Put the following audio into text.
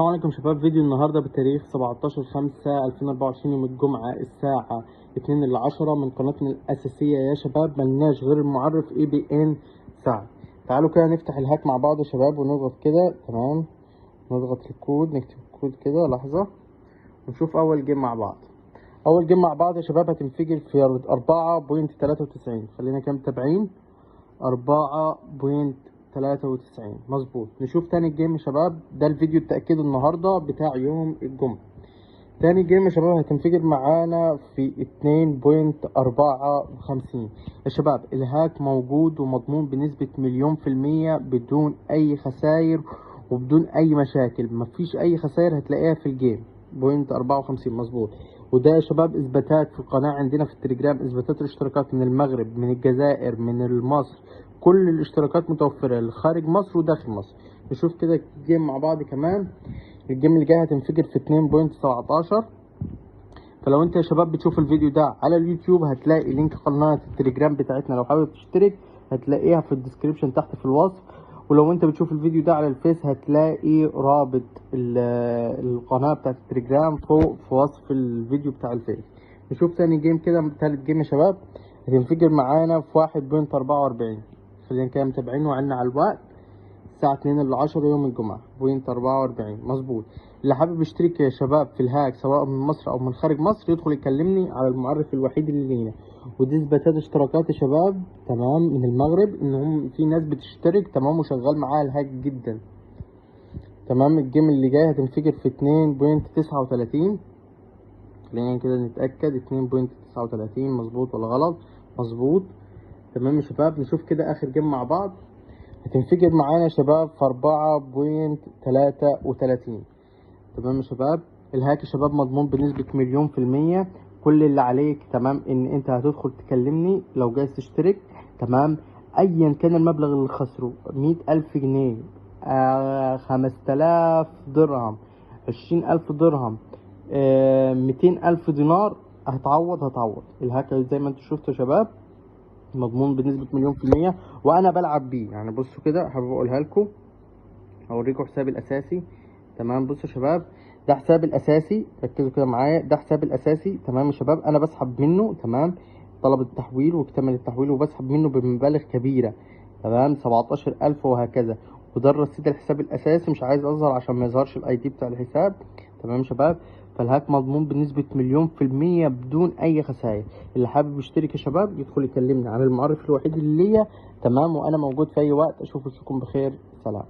السلام عليكم شباب. فيديو النهارده بتاريخ 17/5/2024 يوم الجمعة الساعة 2:10 من قناتنا الأساسية يا شباب. ملناش غير المعرف ABN سعد. تعالوا كده نفتح الهاك مع بعض يا شباب ونضغط كده. تمام، نضغط الكود، نكتب الكود كده لحظة ونشوف أول جيم مع بعض. أول جيم مع بعض يا شباب هتنفجر في 4.93. خلينا كده متابعين. 4.93 مظبوط. نشوف تاني جيم يا شباب. ده الفيديو التأكيد النهاردة بتاع يوم الجمعة. تاني جيم يا شباب هتنفجر معانا في 2.54 يا شباب. الهاك موجود ومضمون بنسبة 100% بدون أي خسائر وبدون أي مشاكل. مفيش أي خسائر هتلاقيها في الجيم. 0.54 مظبوط. وده يا شباب اثباتات في القناة عندنا في التليجرام، اثباتات الاشتراكات من المغرب، من الجزائر، من مصر. كل الاشتراكات متوفرة خارج مصر وداخل مصر. نشوف كده جيم مع بعض كمان. الجيم اللي جاي هتنفجر في 2.17. فلو انت يا شباب بتشوف الفيديو ده على اليوتيوب هتلاقي لينك قناة التليجرام بتاعتنا، لو حابب تشترك هتلاقيها في الديسكريبشن تحت في الوصف. ولو انت بتشوف الفيديو ده على الفيس هتلاقي رابط القناة بتاعت التليجرام فوق في وصف الفيديو بتاع الفيس. نشوف تاني جيم كده. تالت جيم يا شباب هتنفجر معانا في 1.44. خلينا كده متابعين وعنا على الوقت. الساعة 2:10 يوم الجمعة. 0.44 مظبوط. اللي حابب يشترك يا شباب في الهاك سواء من مصر أو من خارج مصر يدخل يكلمني على المعرف الوحيد اللي لينا. ودي اثباتات اشتراكات يا شباب تمام من المغرب، إنهم في ناس بتشترك تمام وشغال معاها الهاك جدا. تمام. الجيم اللي جاي هتنفجر في 2.39. خلينا كده نتأكد. 2.39 مظبوط ولا غلط؟ مظبوط. تمام يا شباب. نشوف كده آخر جيم مع بعض. هتنفجر معانا يا شباب في 4.33. تمام يا شباب. الهاك يا شباب مضمون بنسبة 100%. كل اللي عليك تمام ان انت هتدخل تكلمني لو جايز تشترك. تمام. ايا كان المبلغ اللي خسره، 100,000 جنيه، 5,000 درهم، 20,000 درهم، 200,000 دينار، هتعوض. الهاك زي ما انتوا شفتوا يا شباب مضمون بنسبة 100%. وانا بلعب بيه. يعني بصوا كده، حابب اقولها لكم، هوريكم حسابي الاساسي. تمام. بصوا يا شباب، ده حسابي الاساسي، ركزوا كده معايا. ده حسابي الاساسي تمام يا شباب. انا بسحب منه تمام طلب التحويل واكتمل التحويل، وبسحب منه بمبالغ كبيرة تمام 17,000 وهكذا. وده الرصيد الحساب الاساسي، مش عايز اظهر عشان ما يظهرش الاي دي بتاع الحساب. تمام يا شباب. فالهاك مضمون بنسبة 100% بدون اي خسائر. اللي حابب يشترك يا شباب يدخل يكلمني على المعرف الوحيد اللي ليا. تمام. وانا موجود في اي وقت. اشوفكم بخير. سلام.